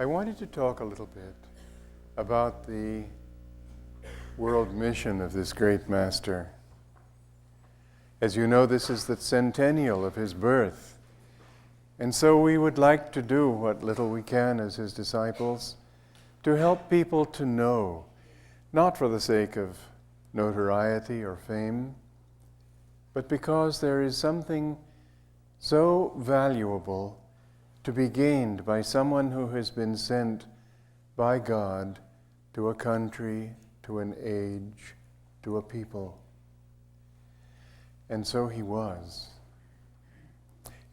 I wanted to talk a little bit about the world mission of this great master. As you know, this is the centennial of his birth. And so we would like to do what little we can as his disciples to help people to know, not for the sake of notoriety or fame, but because there is something so valuable to be gained by someone who has been sent by God to a country, to an age, to a people. And so he was.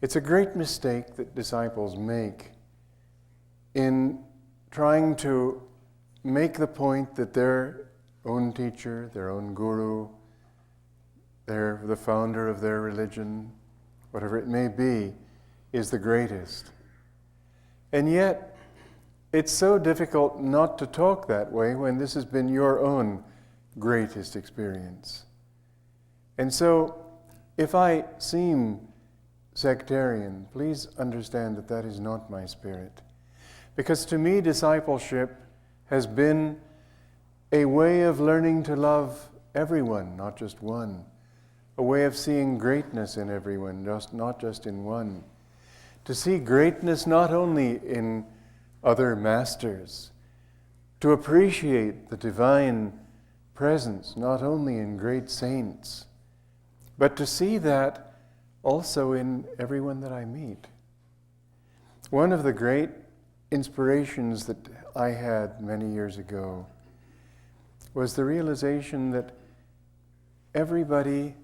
It's a great mistake that disciples make in trying to make the point that their own teacher, their own guru, they're the founder of their religion, whatever it may be, is the greatest. And yet, it's so difficult not to talk that way when this has been your own greatest experience. And so, if I seem sectarian, please understand that that is not my spirit. Because to me, discipleship has been a way of learning to love everyone, not just one. A way of seeing greatness in everyone, not just in one. To see greatness not only in other masters, to appreciate the divine presence not only in great saints, but to see that also in everyone that I meet. One of the great inspirations that I had many years ago was the realization that everybody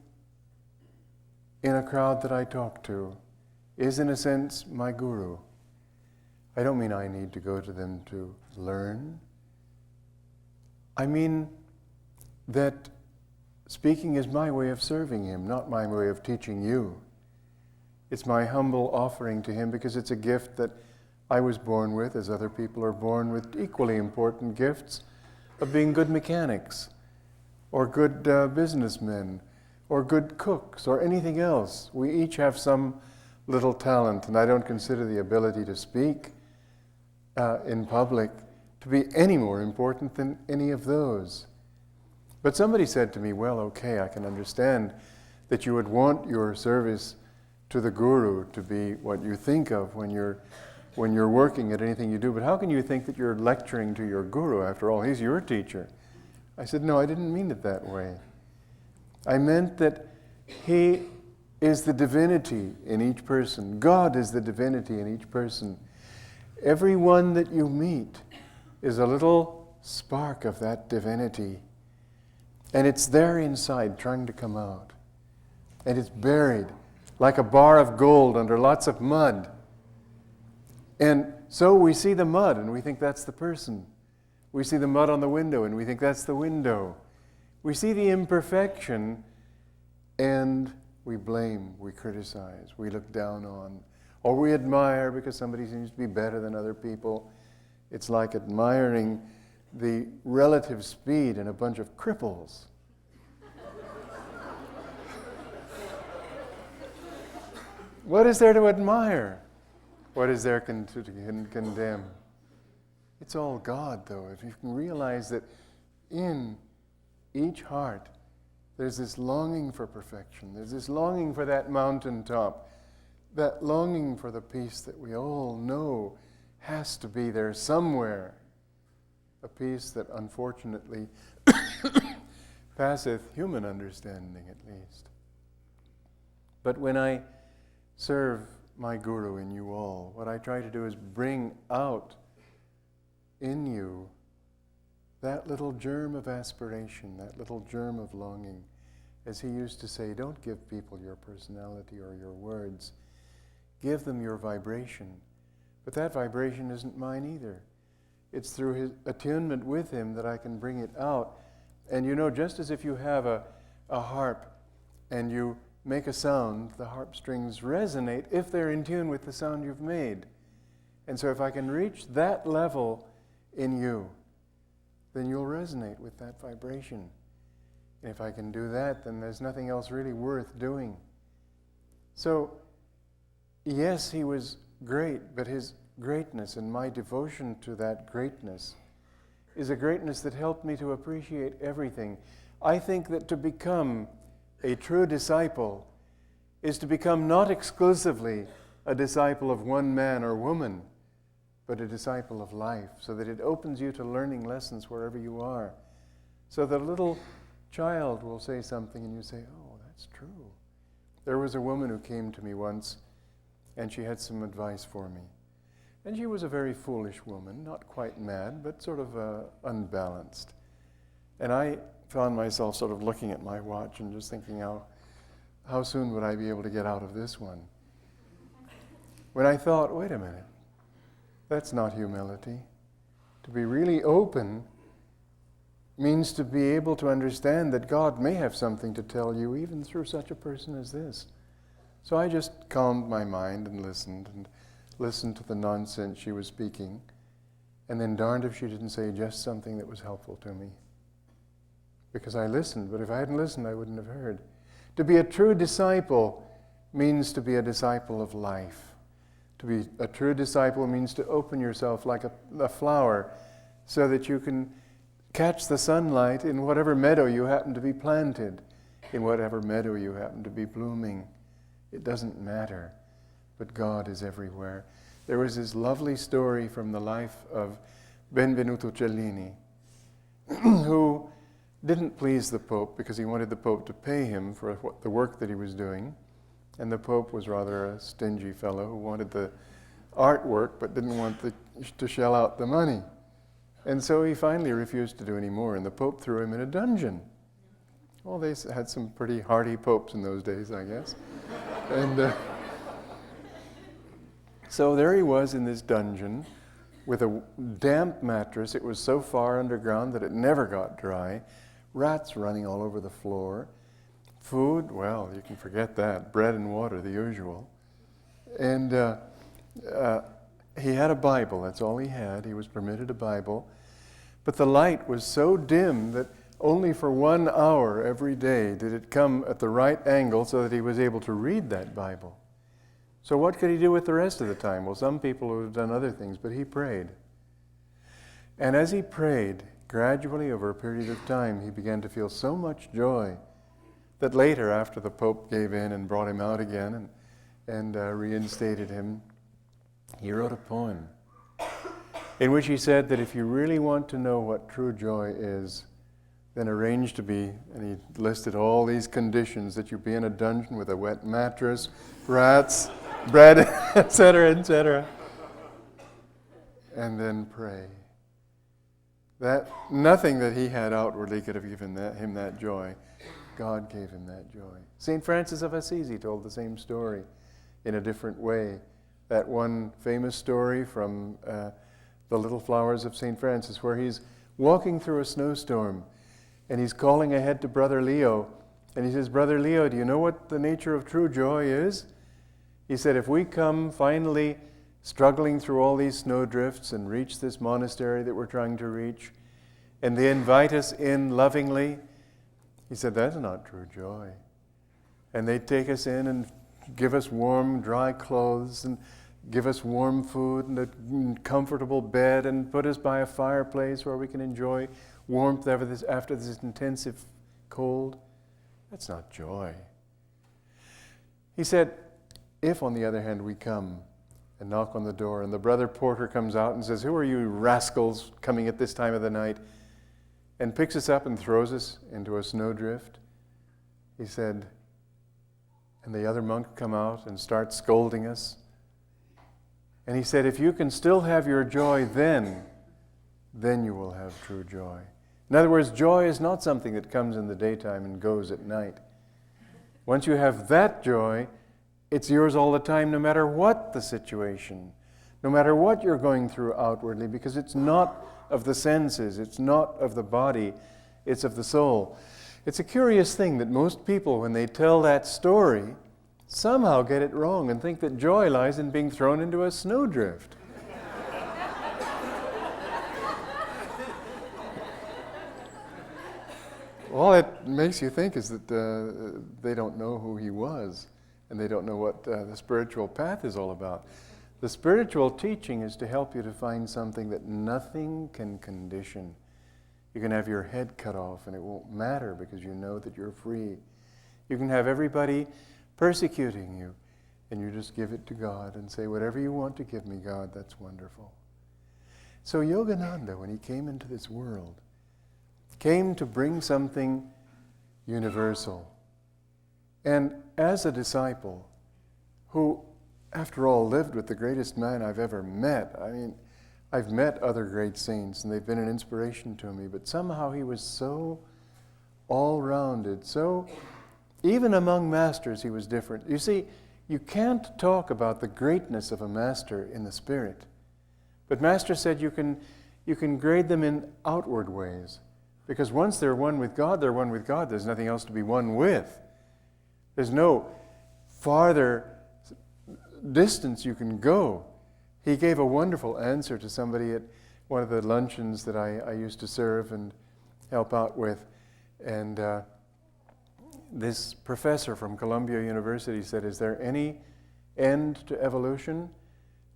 in a crowd that I talk to is, in a sense, my guru. I don't mean I need to go to them to learn. I mean that speaking is my way of serving him, not my way of teaching you. It's my humble offering to him because it's a gift that I was born with, as other people are born with equally important gifts of being good mechanics, or good businessmen, or good cooks, or anything else. We each have some little talent, and I don't consider the ability to speak in public to be any more important than any of those. But somebody said to me, well, okay, I can understand that you would want your service to the guru to be what you think of when you're working at anything you do, but how can you think that you're lecturing to your guru? After all, he's your teacher. I said, no, I didn't mean it that way. I meant that he is the divinity in each person. God is the divinity in each person. Everyone that you meet is a little spark of that divinity. And it's there inside, trying to come out. And it's buried like a bar of gold under lots of mud. And so we see the mud and we think that's the person. We see the mud on the window and we think that's the window. We see the imperfection and we blame, we criticize, we look down on, or we admire because somebody seems to be better than other people. It's like admiring the relative speed in a bunch of cripples. What is there to admire? What is there to condemn? It's all God, though. If you can realize that in each heart there's this longing for perfection, there's this longing for that mountaintop, that longing for the peace that we all know has to be there somewhere, a peace that unfortunately passeth human understanding at least. But when I serve my guru in you all, what I try to do is bring out in you that little germ of aspiration, that little germ of longing. As he used to say, don't give people your personality or your words. Give them your vibration. But that vibration isn't mine either. It's through his attunement with him that I can bring it out. And you know, just as if you have a harp and you make a sound, the harp strings resonate if they're in tune with the sound you've made. And so if I can reach that level in you, then you'll resonate with that vibration. And if I can do that, then there's nothing else really worth doing. So, yes, he was great, but his greatness and my devotion to that greatness is a greatness that helped me to appreciate everything. I think that to become a true disciple is to become not exclusively a disciple of one man or woman, but a disciple of life, so that it opens you to learning lessons wherever you are. So that a little child will say something and you say, oh, that's true. There was a woman who came to me once and she had some advice for me. And she was a very foolish woman, not quite mad, but sort of unbalanced. And I found myself sort of looking at my watch and just thinking, how soon would I be able to get out of this one? When I thought, wait a minute, that's not humility. To be really open means to be able to understand that God may have something to tell you even through such a person as this. So I just calmed my mind and listened to the nonsense she was speaking, and then darned if she didn't say just something that was helpful to me. Because I listened, but if I hadn't listened, I wouldn't have heard. To be a true disciple means to be a disciple of life. To be a true disciple means to open yourself like a flower so that you can catch the sunlight in whatever meadow you happen to be planted, in whatever meadow you happen to be blooming. It doesn't matter, but God is everywhere. There was this lovely story from the life of Benvenuto Cellini, who didn't please the Pope because he wanted the Pope to pay him for the work that he was doing. And the Pope was rather a stingy fellow who wanted the artwork but didn't want to shell out the money. And so he finally refused to do any more, and the Pope threw him in a dungeon. Well, they had some pretty hardy popes in those days, I guess. And so there he was in this dungeon with a damp mattress. It was so far underground that it never got dry. Rats running all over the floor. Food, well, you can forget that. Bread and water, the usual. And he had a Bible, that's all he had. He was permitted a Bible. But the light was so dim that only for 1 hour every day did it come at the right angle so that he was able to read that Bible. So what could he do with the rest of the time? Well, some people would have done other things, but he prayed. And as he prayed, gradually over a period of time, he began to feel so much joy that later, after the Pope gave in and brought him out again and reinstated him, he wrote a poem in which he said that if you really want to know what true joy is, then arrange to be, and he listed all these conditions, that you be in a dungeon with a wet mattress, rats, bread, etc., and then pray. That nothing that he had outwardly could have given him that joy. God gave him that joy. St. Francis of Assisi told the same story in a different way. That one famous story from The Little Flowers of St. Francis, where he's walking through a snowstorm and he's calling ahead to Brother Leo. And he says, Brother Leo, do you know what the nature of true joy is? He said, if we come finally struggling through all these snowdrifts and reach this monastery that we're trying to reach, and they invite us in lovingly, he said, that's not true joy. And they take us in and give us warm, dry clothes and give us warm food and a comfortable bed and put us by a fireplace where we can enjoy warmth after this intensive cold. That's not joy. He said, if, on the other hand, we come and knock on the door and the brother porter comes out and says, who are you rascals coming at this time of the night? And picks us up and throws us into a snowdrift. He said, and the other monk come out and start scolding us. And he said, if you can still have your joy then you will have true joy. In other words, joy is not something that comes in the daytime and goes at night. Once you have that joy, it's yours all the time, no matter what the situation, no matter what you're going through outwardly, because it's not of the senses, it's not of the body, it's of the soul. It's a curious thing that most people, when they tell that story, somehow get it wrong and think that joy lies in being thrown into a snowdrift. All it makes you think is that they don't know who he was, and they don't know what the spiritual path is all about. The spiritual teaching is to help you to find something that nothing can condition. You can have your head cut off and it won't matter because you know that you're free. You can have everybody persecuting you and you just give it to God and say, whatever you want to give me, God, that's wonderful. So Yogananda, when he came into this world, came to bring something universal. And as a disciple who, after all, lived with the greatest man I've ever met, I mean, I've met other great saints and they've been an inspiration to me, but somehow he was so all-rounded, so, even among masters he was different. You see, you can't talk about the greatness of a master in the spirit, but Master said you can grade them in outward ways, because once they're one with God, they're one with God. There's nothing else to be one with. There's no farther distance you can go. He gave a wonderful answer to somebody at one of the luncheons that I used to serve and help out with. And this professor from Columbia University said, is there any end to evolution?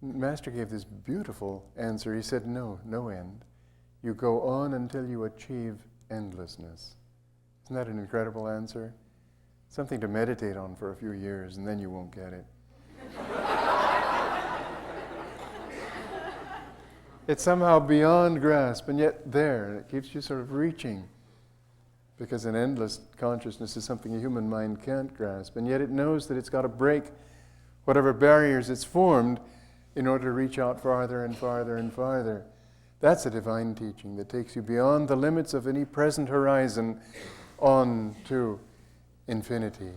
Master gave this beautiful answer. He said, no, no end. You go on until you achieve endlessness. Isn't that an incredible answer? Something to meditate on for a few years, and then you won't get it. It's somehow beyond grasp, and yet there, and it keeps you sort of reaching, because an endless consciousness is something a human mind can't grasp, and yet it knows that it's got to break whatever barriers it's formed in order to reach out farther and farther and farther. That's a divine teaching that takes you beyond the limits of any present horizon on to infinity.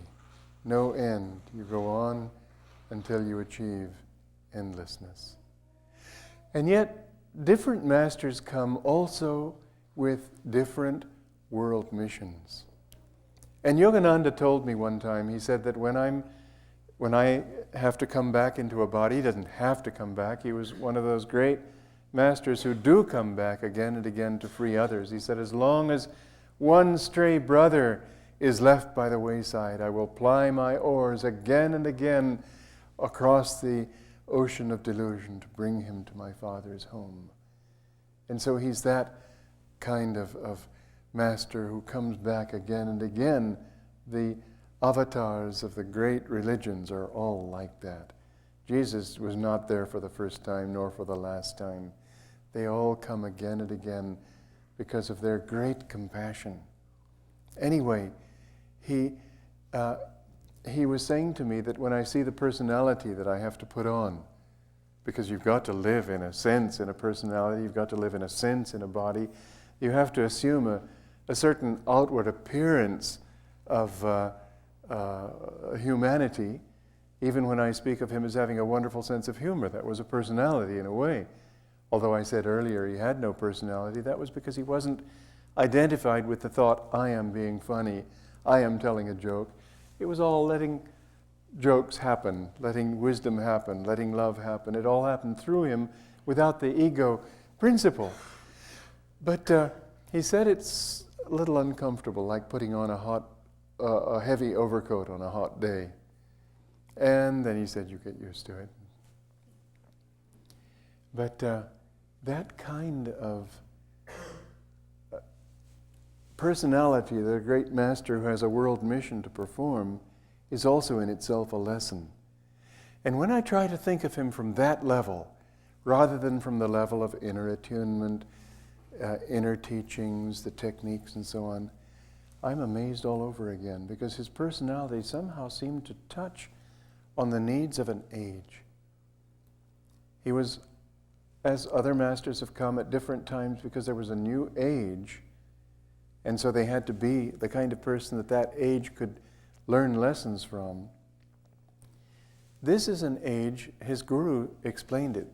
No end. You go on until you achieve endlessness. And yet, different masters come also with different world missions. And Yogananda told me one time, he said that when I have to come back into a body, he doesn't have to come back. He was one of those great masters who do come back again and again to free others. He said, as long as one stray brother is left by the wayside, I will ply my oars again and again across the ocean of delusion to bring him to my Father's home. And so he's that kind of master who comes back again and again. The avatars of the great religions are all like that. Jesus was not there for the first time nor for the last time. They all come again and again because of their great compassion. Anyway, he was saying to me that when I see the personality that I have to put on, because you've got to live in a sense in a personality, you've got to live in a sense in a body, you have to assume a certain outward appearance of humanity. Even when I speak of him as having a wonderful sense of humor, that was a personality in a way. Although I said earlier he had no personality, that was because he wasn't identified with the thought, I am being funny, I am telling a joke. It was all letting jokes happen, letting wisdom happen, letting love happen. It all happened through him without the ego principle. But he said it's a little uncomfortable, like putting on a heavy overcoat on a hot day. And then he said, you get used to it. But that kind of personality that a great master who has a world mission to perform is also in itself a lesson. And when I try to think of him from that level, rather than from the level of inner attunement, inner teachings, the techniques and so on, I'm amazed all over again, because his personality somehow seemed to touch on the needs of an age. He was, as other masters have come at different times, because there was a new age, and so they had to be the kind of person that that age could learn lessons from. This is an age, his guru explained it.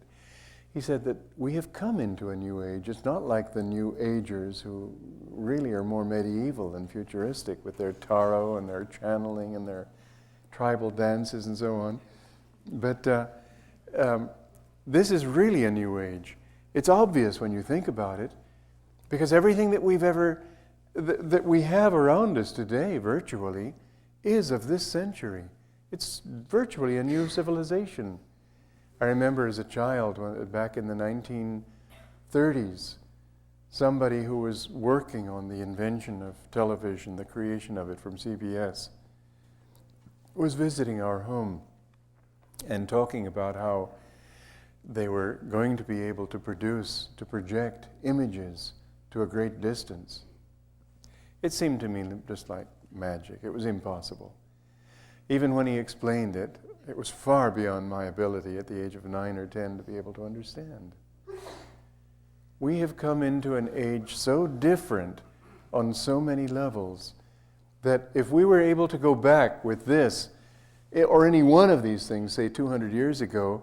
He said that we have come into a new age. It's not like the New Agers who really are more medieval than futuristic with their tarot and their channeling and their tribal dances and so on. But this is really a new age. It's obvious when you think about it, because everything that that we have around us today, virtually, is of this century. It's virtually a new civilization. I remember as a child, back in the 1930s, somebody who was working on the invention of television, the creation of it from CBS, was visiting our home and talking about how they were going to be able to project images to a great distance. It seemed to me just like magic. It was impossible. Even when he explained it, it was far beyond my ability at the age of 9 or 10 to be able to understand. We have come into an age so different on so many levels that if we were able to go back with this, or any one of these things, say 200 years ago,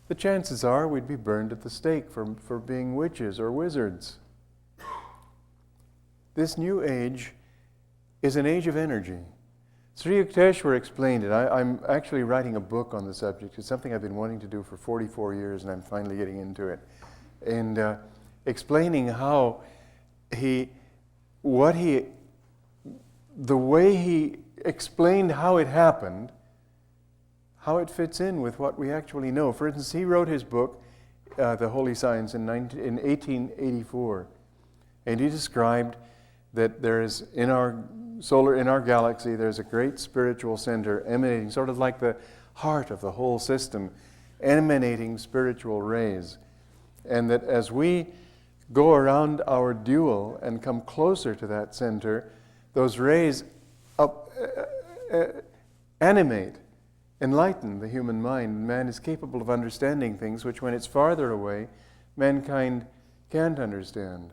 the chances are we'd be burned at the stake for being witches or wizards. This new age is an age of energy. Sri Yukteswar explained it. I'm actually writing a book on the subject. It's something I've been wanting to do for 44 years, and I'm finally getting into it. And explaining how the way he explained how it happened, how it fits in with what we actually know. For instance, he wrote his book, The Holy Science, in 1884, and he described that there is in our galaxy, there's a great spiritual center emanating, sort of like the heart of the whole system, emanating spiritual rays, and that as we go around our dual and come closer to that center, those rays animate, enlighten the human mind. Man is capable of understanding things which, when it's farther away, mankind can't understand.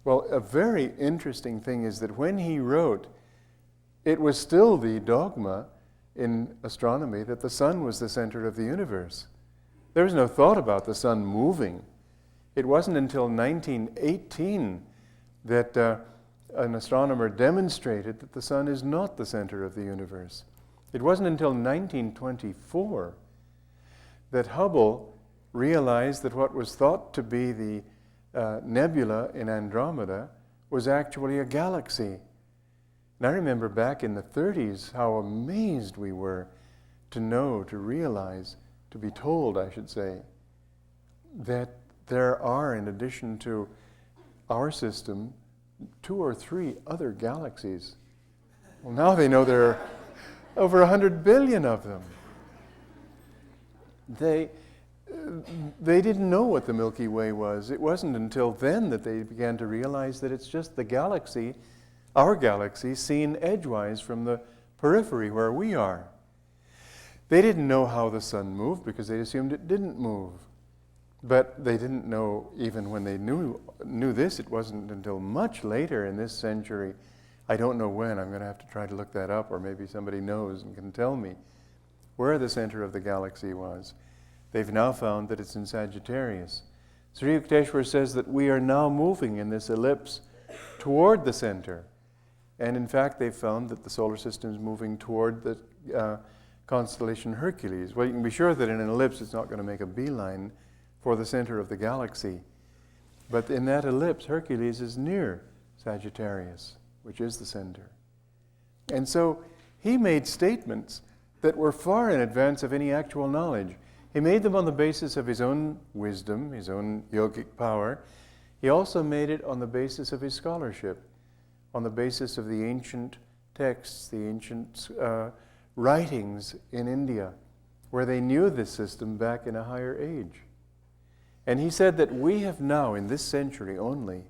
Well, a very interesting thing is that when he wrote, it was still the dogma in astronomy that the sun was the center of the universe. There was no thought about the sun moving. It wasn't until 1918 that an astronomer demonstrated that the sun is not the center of the universe. It wasn't until 1924 that Hubble realized that what was thought to be the nebula in Andromeda was actually a galaxy. And I remember back in the 30s how amazed we were to know, to realize, to be told, I should say, that there are, in addition to our system, 2 or 3 other galaxies. Well, now they know there are over 100 billion of them. They didn't know what the Milky Way was. It wasn't until then that they began to realize that it's just the galaxy, our galaxy, seen edgewise from the periphery where we are. They didn't know how the sun moved because they assumed it didn't move. But they didn't know, even when they knew this, it wasn't until much later in this century. I don't know when. I'm going to have to try to look that up, or maybe somebody knows and can tell me where the center of the galaxy was. They've now found that it's in Sagittarius. Sri Yukteswar says that we are now moving in this ellipse toward the center. And in fact, they've found that the solar system is moving toward the constellation Hercules. Well, you can be sure that in an ellipse it's not going to make a beeline for the center of the galaxy. But in that ellipse, Hercules is near Sagittarius, which is the center. And so he made statements that were far in advance of any actual knowledge. He made them on the basis of his own wisdom, his own yogic power. He also made it on the basis of his scholarship, on the basis of the ancient texts, the ancient writings in India, where they knew this system back in a higher age. And he said that we have now, in this century only,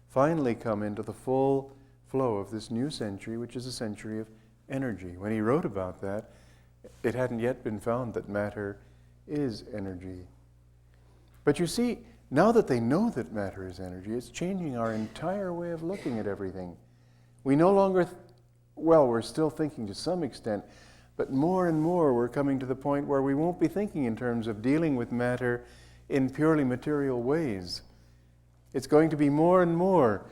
finally come into the full flow of this new century, which is a century of energy. When he wrote about that, it hadn't yet been found that matter is energy. But you see, now that they know that matter is energy, it's changing our entire way of looking at everything. We no longer, we're still thinking to some extent, but more and more we're coming to the point where we won't be thinking in terms of dealing with matter in purely material ways. It's going to be more and more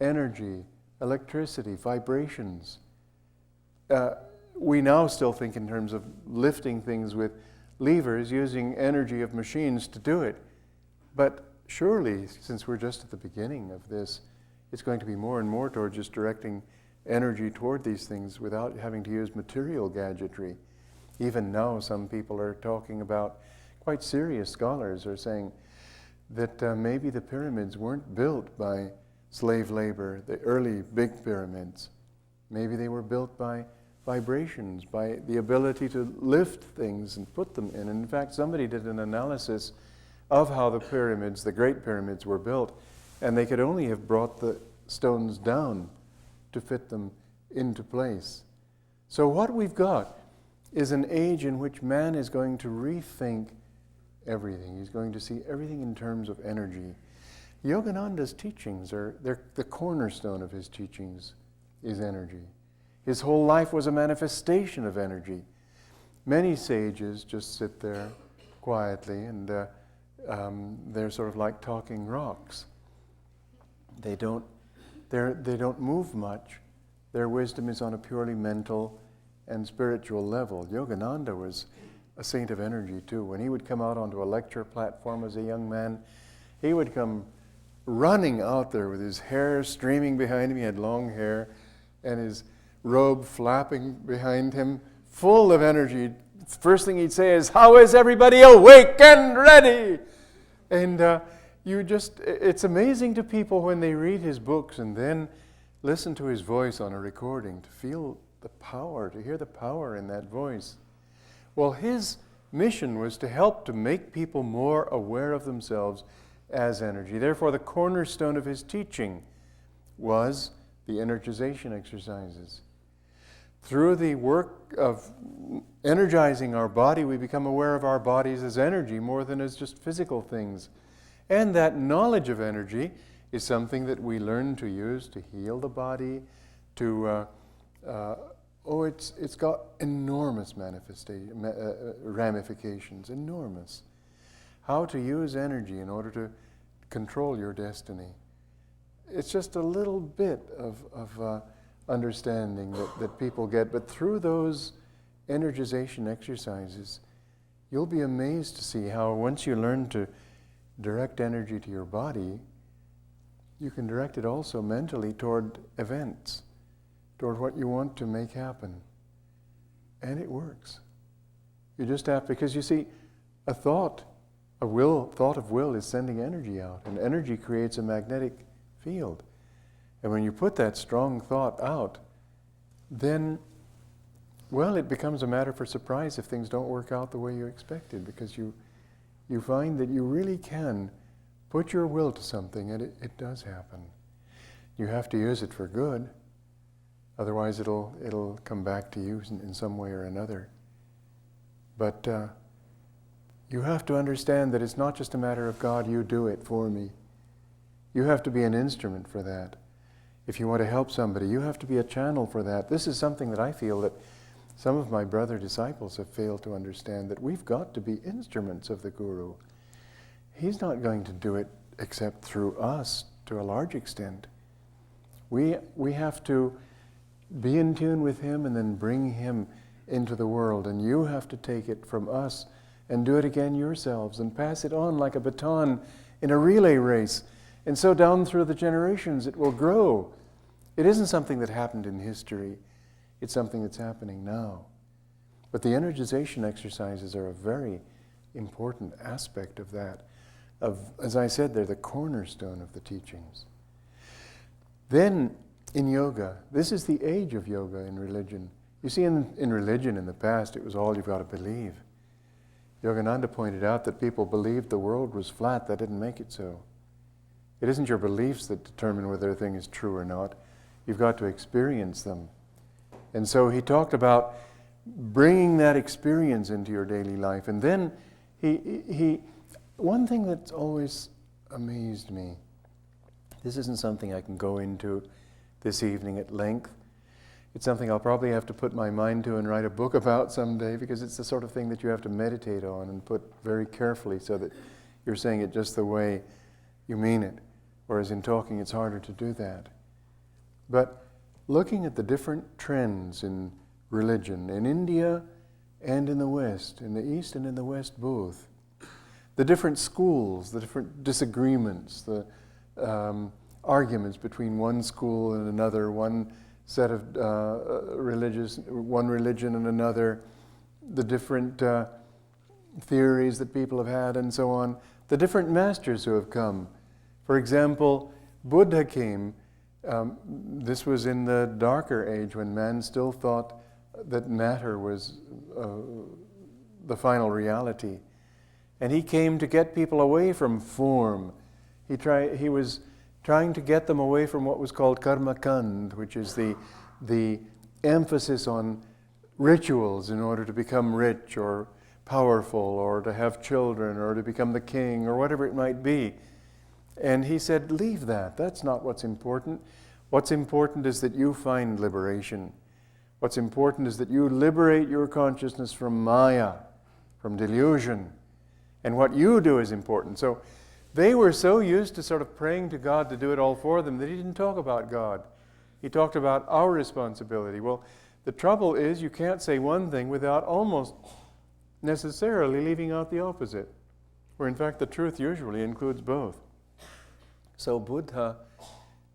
energy, electricity, vibrations. We now still think in terms of lifting things with levers, using energy of machines to do it. But surely, since we're just at the beginning of this, it's going to be more and more toward just directing energy toward these things without having to use material gadgetry. Even now, some people are talking about quite serious scholars are saying that maybe the pyramids weren't built by slave labor, the early big pyramids. Maybe they were built by vibrations, by the ability to lift things and put them in. And in fact, somebody did an analysis of how the pyramids, the great pyramids, were built, and they could only have brought the stones down to fit them into place. So what we've got is an age in which man is going to rethink everything. He's going to see everything in terms of energy. Yogananda's teachings they're the cornerstone of his teachings is energy. His whole life was a manifestation of energy. Many sages just sit there quietly and they're sort of like talking rocks. They don't move much. Their wisdom is on a purely mental and spiritual level. Yogananda was a saint of energy too. When he would come out onto a lecture platform as a young man, he would come running out there with his hair streaming behind him. He had long hair and his robe flapping behind him, full of energy. First thing he'd say is, "How is everybody awake and ready?" And it's amazing to people when they read his books and then listen to his voice on a recording, to feel the power, to hear the power in that voice. Well, his mission was to help to make people more aware of themselves as energy. Therefore, the cornerstone of his teaching was the energization exercises. Through the work of energizing our body, we become aware of our bodies as energy more than as just physical things. And that knowledge of energy is something that we learn to use to heal the body, it's got enormous ramifications, enormous. How to use energy in order to control your destiny. It's just a little bit of understanding that people get, but through those energization exercises, you'll be amazed to see how once you learn to direct energy to your body, you can direct it also mentally toward events, toward what you want to make happen. And it works. You just have, because you see, a thought of will is sending energy out, and energy creates a magnetic field. And when you put that strong thought out, then, well, it becomes a matter for surprise if things don't work out the way you expected, because you find that you really can put your will to something and it does happen. You have to use it for good, otherwise it'll come back to you in some way or another. But you have to understand that it's not just a matter of, God, you do it for me. You have to be an instrument for that. If you want to help somebody, you have to be a channel for that. This is something that I feel that some of my brother disciples have failed to understand, that we've got to be instruments of the Guru. He's not going to do it except through us to a large extent. We have to be in tune with him and then bring him into the world, and you have to take it from us and do it again yourselves and pass it on like a baton in a relay race. And so down through the generations it will grow. It isn't something that happened in history. It's something that's happening now. But the energization exercises are a very important aspect of that. As I said, they're the cornerstone of the teachings. Then in yoga, this is the age of yoga in religion. You see, in religion in the past, it was all you've got to believe. Yogananda pointed out that people believed the world was flat. That didn't make it so. It isn't your beliefs that determine whether a thing is true or not. You've got to experience them. And so he talked about bringing that experience into your daily life. And then one thing that's always amazed me, this isn't something I can go into this evening at length. It's something I'll probably have to put my mind to and write a book about someday, because it's the sort of thing that you have to meditate on and put very carefully so that you're saying it just the way you mean it. Whereas in talking, it's harder to do that. But looking at the different trends in religion, in India and in the West, in the East and in the West both, the different schools, the different disagreements, the arguments between one school and another, one set of one religion and another, the different theories that people have had and so on, the different masters who have come. For example, Buddha came. This was in the darker age when man still thought that matter was the final reality. And he came to get people away from form. He was trying to get them away from what was called karmakand, which is the emphasis on rituals in order to become rich or powerful or to have children or to become the king or whatever it might be. And he said, leave that. That's not what's important. What's important is that you find liberation. What's important is that you liberate your consciousness from maya, from delusion. And what you do is important. So they were so used to sort of praying to God to do it all for them that he didn't talk about God. He talked about our responsibility. Well, the trouble is you can't say one thing without almost necessarily leaving out the opposite, where in fact the truth usually includes both. So Buddha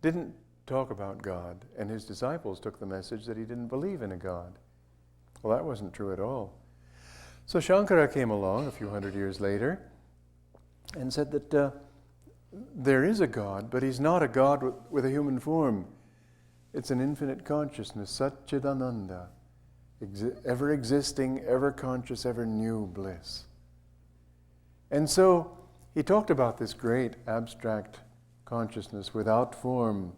didn't talk about God, and his disciples took the message that he didn't believe in a God. Well, that wasn't true at all. So Shankara came along a few hundred years later and said that there is a God, but he's not a God with a human form. It's an infinite consciousness, Satchidananda, ever existing, ever conscious, ever new bliss. And so he talked about this great abstract consciousness without form,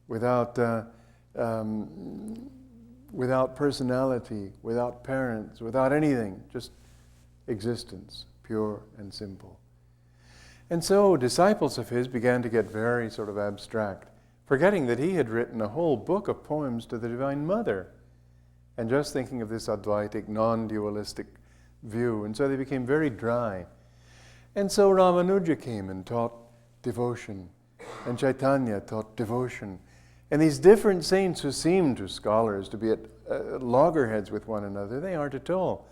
without personality, without parents, without anything, just existence, pure and simple. And so disciples of his began to get very sort of abstract, forgetting that he had written a whole book of poems to the Divine Mother, and just thinking of this Advaitic, non-dualistic view. And so they became very dry. And so Ramanuja came and taught devotion, and Chaitanya taught devotion. And these different saints who seem to scholars to be at loggerheads with one another, they aren't at all.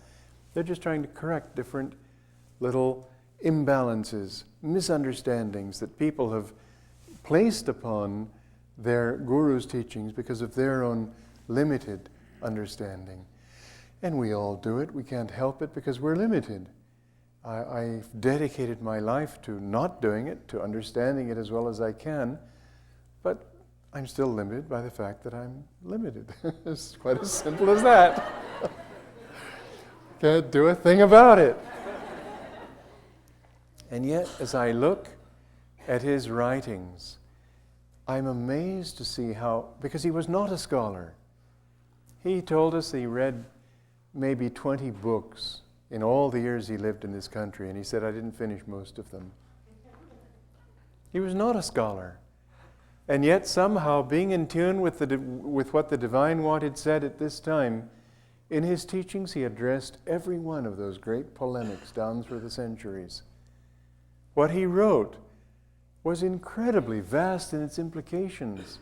They're just trying to correct different little imbalances, misunderstandings that people have placed upon their guru's teachings because of their own limited understanding. And we all do it. We can't help it because we're limited. I've dedicated my life to not doing it, to understanding it as well as I can, but I'm still limited by the fact that I'm limited. It's quite as simple as that. Can't do a thing about it. And yet, as I look at his writings, I'm amazed to see how, because he was not a scholar. He told us he read maybe 20 books in all the years he lived in this country, and he said, I didn't finish most of them. He was not a scholar. And yet somehow, being in tune with what the Divine wanted said at this time, in his teachings he addressed every one of those great polemics down through the centuries. What he wrote was incredibly vast in its implications.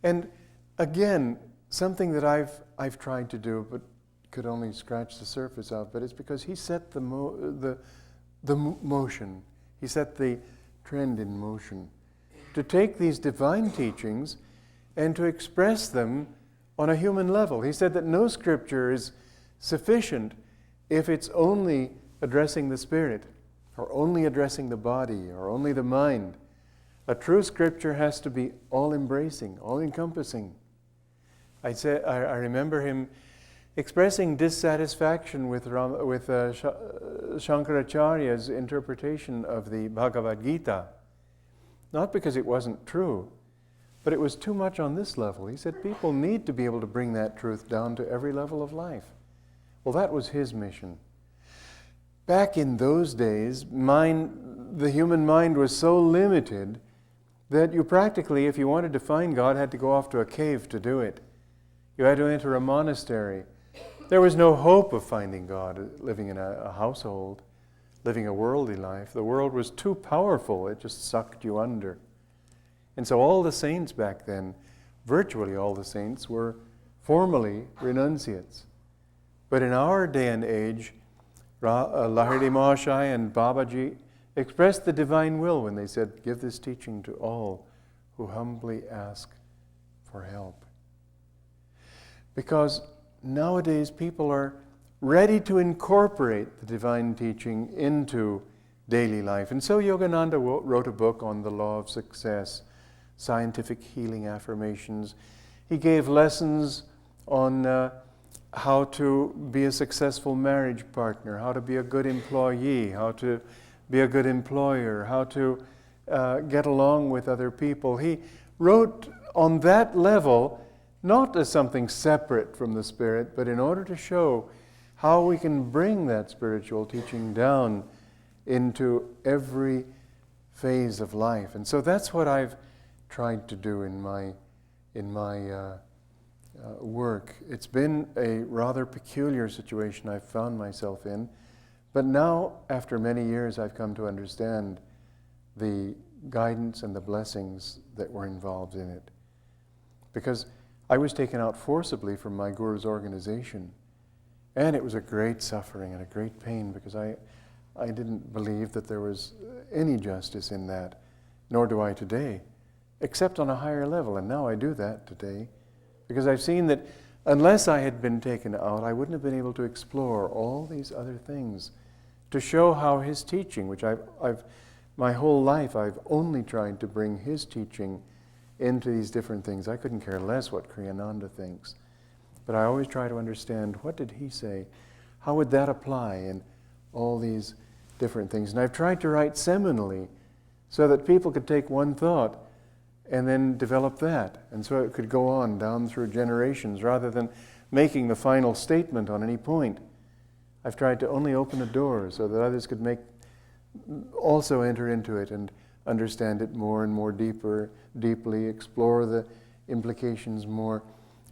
And again, something that I've tried to do, but could only scratch the surface of, but it's because he set the motion. He set the trend in motion. To take these divine teachings and to express them on a human level. He said that no scripture is sufficient if it's only addressing the spirit, or only addressing the body, or only the mind. A true scripture has to be all-embracing, all-encompassing. I remember him expressing dissatisfaction with Shankaracharya's interpretation of the Bhagavad Gita. Not because it wasn't true, but it was too much on this level. He said people need to be able to bring that truth down to every level of life. Well, that was his mission. Back in those days, the human mind was so limited that you practically, if you wanted to find God, had to go off to a cave to do it. You had to enter a monastery. There was no hope of finding God living in a household, living a worldly life. The world was too powerful. It just sucked you under. And so all the saints back then, virtually all the saints, were formally renunciates. But in our day and age, Lahiri Mahashaya and Babaji expressed the divine will when they said, give this teaching to all who humbly ask for help. Because nowadays people are ready to incorporate the divine teaching into daily life. And so Yogananda wrote a book on the law of success, scientific healing affirmations. He gave lessons on how to be a successful marriage partner, how to be a good employee, how to be a good employer, how to get along with other people. He wrote on that level, not as something separate from the Spirit, but in order to show how we can bring that spiritual teaching down into every phase of life. And so that's what I've tried to do in my work. It's been a rather peculiar situation I've found myself in, but now, after many years, I've come to understand the guidance and the blessings that were involved in it. Because I was taken out forcibly from my guru's organization, and it was a great suffering and a great pain, because I didn't believe that there was any justice in that, nor do I today, except on a higher level, and now I do that today, because I've seen that unless I had been taken out, I wouldn't have been able to explore all these other things to show how his teaching, which my whole life I've only tried to bring his teaching into these different things. I couldn't care less what Kriyananda thinks, but I always try to understand, what did he say? How would that apply in all these different things? And I've tried to write seminally so that people could take one thought and then develop that. And so it could go on down through generations rather than making the final statement on any point. I've tried to only open a door so that others could also enter into it and understand it more and more deeply, explore the implications more.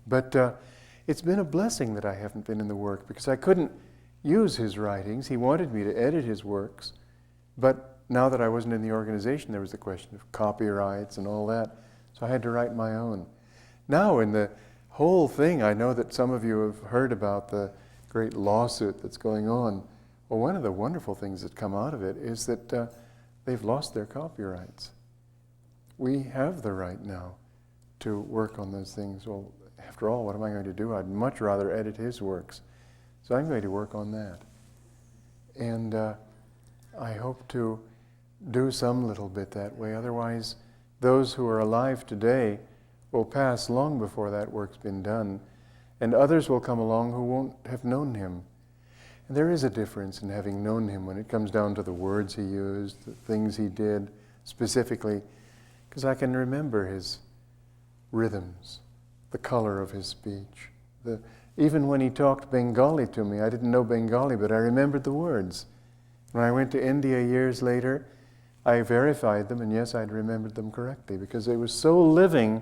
But it's been a blessing that I haven't been in the work, because I couldn't use his writings. He wanted me to edit his works, but now that I wasn't in the organization, there was the question of copyrights and all that, so I had to write my own. Now in the whole thing, I know that some of you have heard about the great lawsuit that's going on. Well, one of the wonderful things that come out of it is that they've lost their copyrights. We have the right now to work on those things. Well, after all, what am I going to do? I'd much rather edit his works. So I'm going to work on that. And I hope to do some little bit that way. Otherwise, those who are alive today will pass long before that work's been done, and others will come along who won't have known him. And there is a difference in having known him when it comes down to the words he used, the things he did specifically, because I can remember his rhythms, the color of his speech. Even when he talked Bengali to me, I didn't know Bengali, but I remembered the words. When I went to India years later, I verified them, and yes, I'd remembered them correctly, because it was so living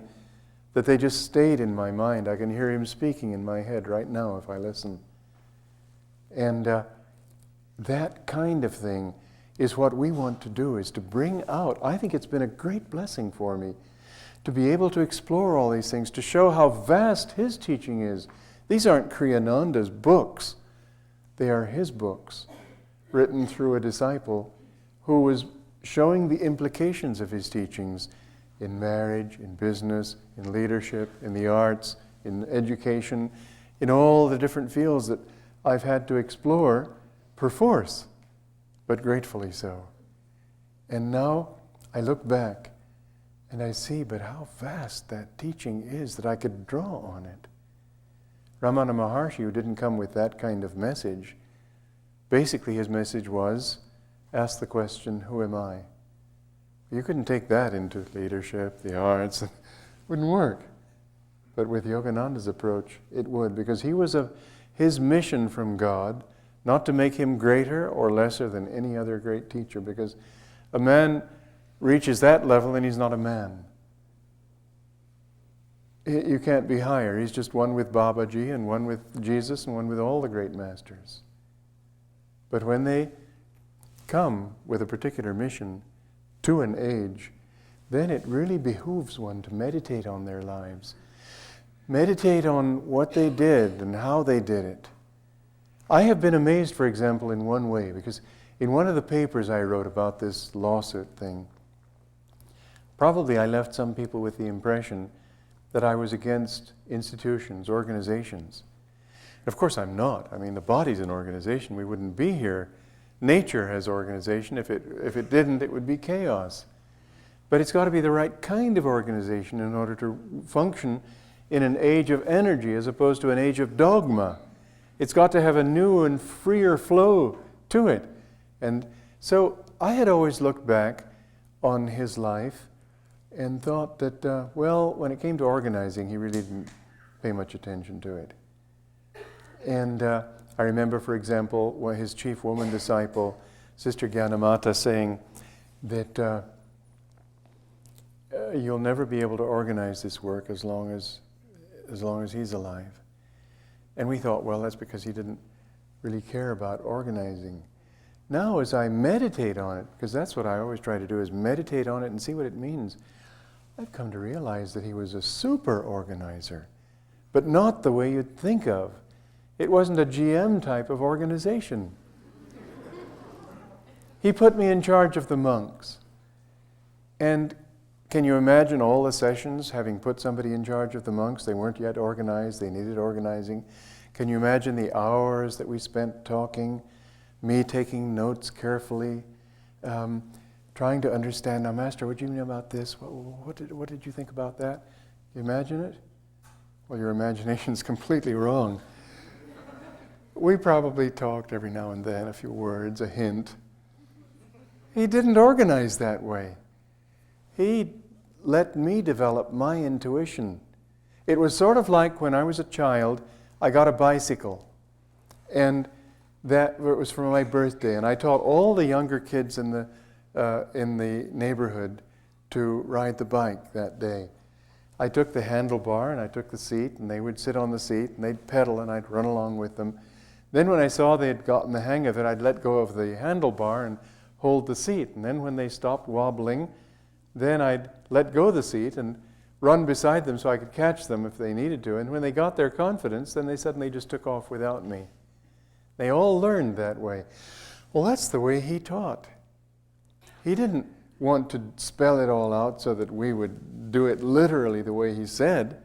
that they just stayed in my mind. I can hear him speaking in my head right now if I listen. And that kind of thing is what we want to do, is to bring out. I think it's been a great blessing for me to be able to explore all these things, to show how vast his teaching is. These aren't Kriyananda's books. They are his books, written through a disciple who was showing the implications of his teachings in marriage, in business, in leadership, in the arts, in education, in all the different fields that I've had to explore perforce, but gratefully so. And now I look back and I see, but how vast that teaching is, that I could draw on it. Ramana Maharshi, who didn't come with that kind of message, basically his message was, ask the question, who am I? You couldn't take that into leadership, the arts. It wouldn't work. But with Yogananda's approach, it would, because his mission from God, not to make him greater or lesser than any other great teacher, because a man reaches that level and he's not a man. You can't be higher. He's just one with Babaji and one with Jesus and one with all the great masters. But when they come with a particular mission to an age, then it really behooves one to meditate on their lives. Meditate on what they did and how they did it. I have been amazed, for example, in one way, because in one of the papers I wrote about this lawsuit thing, probably I left some people with the impression that I was against institutions, organizations. Of course I'm not. I mean, the body's an organization. We wouldn't be here. Nature has organization. If it didn't, it would be chaos. But it's got to be the right kind of organization in order to function in an age of energy as opposed to an age of dogma. It's got to have a new and freer flow to it. And so I had always looked back on his life and thought that, well, when it came to organizing, he really didn't pay much attention to it. And I remember, for example, his chief woman disciple, Sister Gyanamata, saying that you'll never be able to organize this work as long as he's alive. And we thought, well, that's because he didn't really care about organizing. Now, as I meditate on it, because that's what I always try to do, is meditate on it and see what it means, I've come to realize that he was a super organizer, but not the way you'd think of. It wasn't a GM type of organization. He put me in charge of the monks. And can you imagine all the sessions having put somebody in charge of the monks? They weren't yet organized, they needed organizing. Can you imagine the hours that we spent talking, me taking notes carefully, trying to understand, now Master, what do you mean about this? What did you think about that? You imagine it? Well, your imagination's completely wrong. We probably talked every now and then, a few words, a hint. He didn't organize that way. He let me develop my intuition. It was sort of like when I was a child, I got a bicycle. And it was for my birthday. And I taught all the younger kids in the neighborhood to ride the bike that day. I took the handlebar and I took the seat, and they would sit on the seat and they'd pedal and I'd run along with them. Then when I saw they had gotten the hang of it, I'd let go of the handlebar and hold the seat. And then when they stopped wobbling, then I'd let go of the seat and run beside them so I could catch them if they needed to. And when they got their confidence, then they suddenly just took off without me. They all learned that way. Well, that's the way he taught. He didn't want to spell it all out so that we would do it literally the way he said.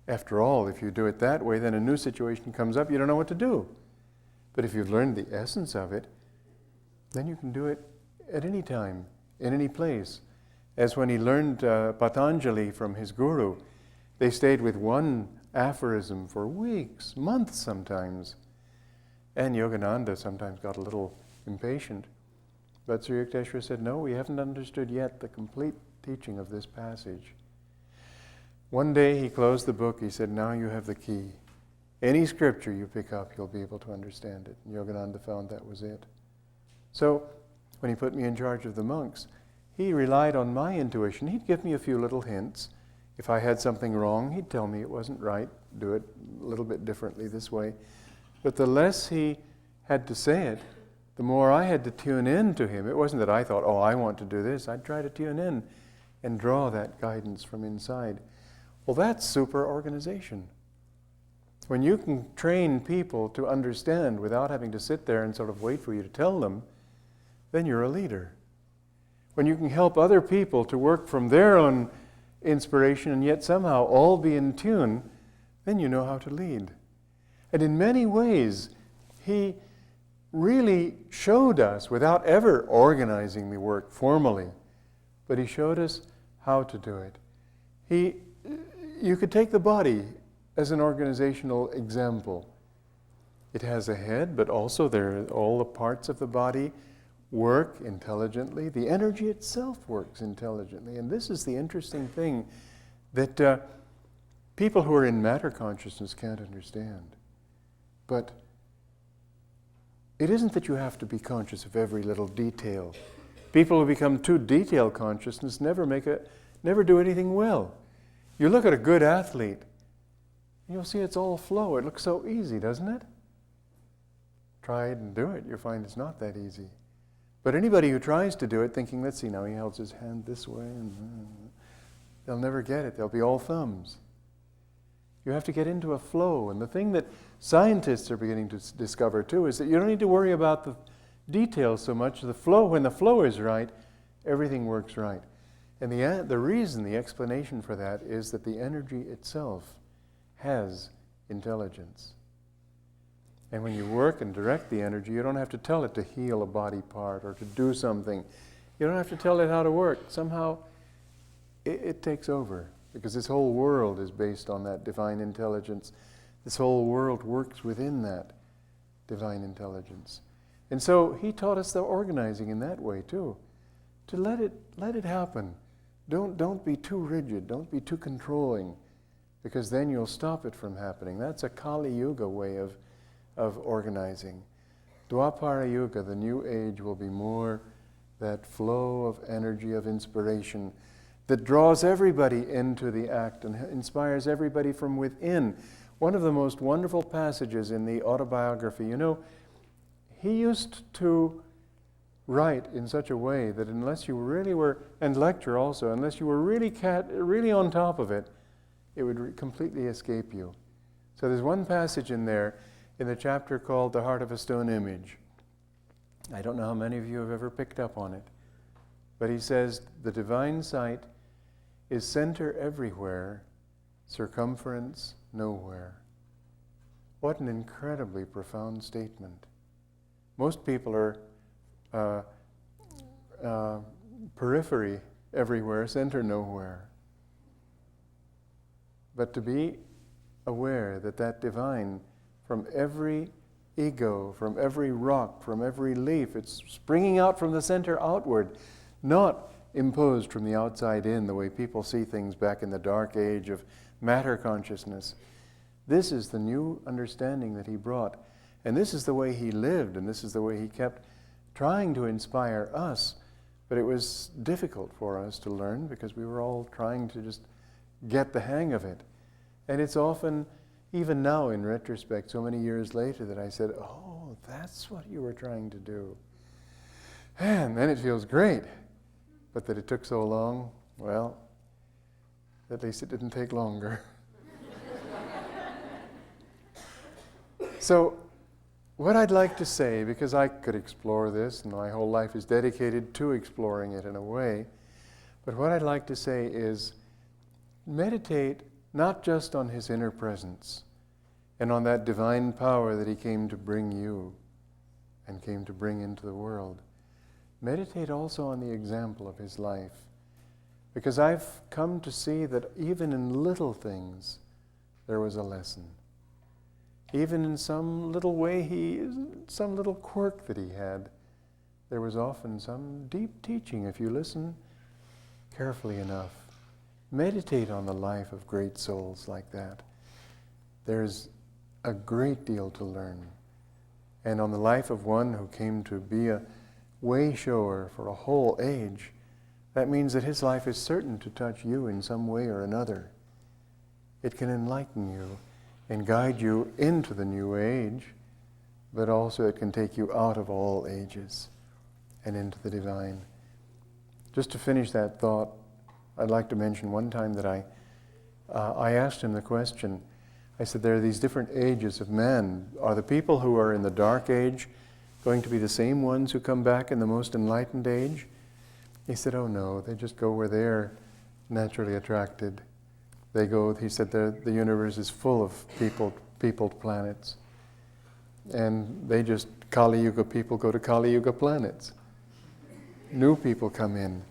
After all, if you do it that way, then a new situation comes up, you don't know what to do. But if you've learned the essence of it, then you can do it at any time, in any place. As when he learned Patanjali from his guru, they stayed with one aphorism for weeks, months sometimes. And Yogananda sometimes got a little impatient. But Sri Yukteswar said, no, we haven't understood yet the complete teaching of this passage. One day he closed the book, he said, now you have the key. Any scripture you pick up, you'll be able to understand it. And Yogananda found that was it. So when he put me in charge of the monks, he relied on my intuition. He'd give me a few little hints. If I had something wrong, he'd tell me it wasn't right. Do it a little bit differently this way. But the less he had to say it, the more I had to tune in to him. It wasn't that I thought, oh, I want to do this. I'd try to tune in and draw that guidance from inside. Well, that's super organization. When you can train people to understand without having to sit there and sort of wait for you to tell them, then you're a leader. When you can help other people to work from their own inspiration and yet somehow all be in tune, then you know how to lead. And in many ways, he really showed us, without ever organizing the work formally, but he showed us how to do it. You could take the body as an organizational example. It has a head, but also all the parts of the body work intelligently. The energy itself works intelligently. And this is the interesting thing that people who are in matter consciousness can't understand. But it isn't that you have to be conscious of every little detail. People who become too detail consciousness never do anything well. You look at a good athlete, you'll see it's all flow. It looks so easy, doesn't it? Try it and do it. You'll find it's not that easy. But anybody who tries to do it thinking, let's see, now he holds his hand this way, and they'll never get it. They'll be all thumbs. You have to get into a flow. And the thing that scientists are beginning to discover too is that you don't need to worry about the details so much. The flow, when the flow is right, everything works right. And the reason, the explanation for that is that the energy itself has intelligence. And when you work and direct the energy, you don't have to tell it to heal a body part or to do something. You don't have to tell it how to work. Somehow it takes over, because this whole world is based on that divine intelligence. This whole world works within that divine intelligence. And so he taught us the organizing in that way too, to let it happen. Don't be too rigid, don't be too controlling, because then you'll stop it from happening. That's a Kali Yuga way of organizing. Dwapara Yuga, the new age, will be more that flow of energy, of inspiration, that draws everybody into the act and inspires everybody from within. One of the most wonderful passages in the autobiography, he used to write in such a way that unless you really were, and lecture also, unless you were really on top of it, it would completely escape you. So there's one passage in there, in the chapter called The Heart of a Stone Image. I don't know how many of you have ever picked up on it, but he says, the divine sight is center everywhere, circumference nowhere. What an incredibly profound statement. Most people are periphery everywhere, center nowhere. But to be aware that divine, from every ego, from every rock, from every leaf, it's springing out from the center outward, not imposed from the outside in, the way people see things back in the dark age of matter consciousness. This is the new understanding that he brought. And this is the way he lived, and this is the way he kept trying to inspire us. But it was difficult for us to learn, because we were all trying to just get the hang of it. And it's often, even now in retrospect, so many years later, that I said, oh, that's what you were trying to do. And then it feels great. But that it took so long, well, at least it didn't take longer. So, what I'd like to say, because I could explore this, and my whole life is dedicated to exploring it in a way, but what I'd like to say is meditate not just on his inner presence and on that divine power that he came to bring you and came to bring into the world. Meditate also on the example of his life, because I've come to see that even in little things there was a lesson. Even in some little way, some little quirk that he had, there was often some deep teaching if you listen carefully enough. Meditate on the life of great souls like that. There's a great deal to learn. And on the life of one who came to be a way shower for a whole age, that means that his life is certain to touch you in some way or another. It can enlighten you and guide you into the new age, but also it can take you out of all ages and into the divine. Just to finish that thought, I'd like to mention one time that I asked him the question. I said, there are these different ages of men. Are the people who are in the dark age going to be the same ones who come back in the most enlightened age? He said, oh no, they just go where they're naturally attracted. They go, he said, the universe is full of peopled planets. And they just, Kali Yuga people go to Kali Yuga planets. New people come in.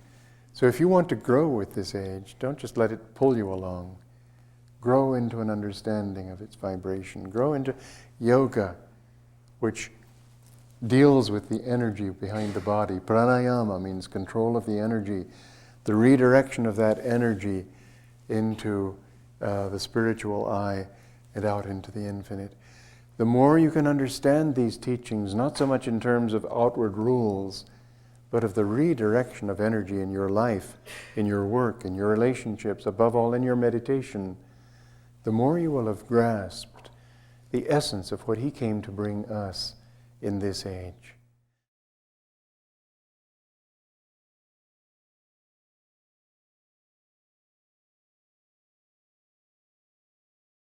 So if you want to grow with this age, don't just let it pull you along. Grow into an understanding of its vibration. Grow into yoga, which deals with the energy behind the body. Pranayama means control of the energy, the redirection of that energy into the spiritual eye and out into the infinite. The more you can understand these teachings, not so much in terms of outward rules, but of the redirection of energy in your life, in your work, in your relationships, above all in your meditation, the more you will have grasped the essence of what he came to bring us in this age.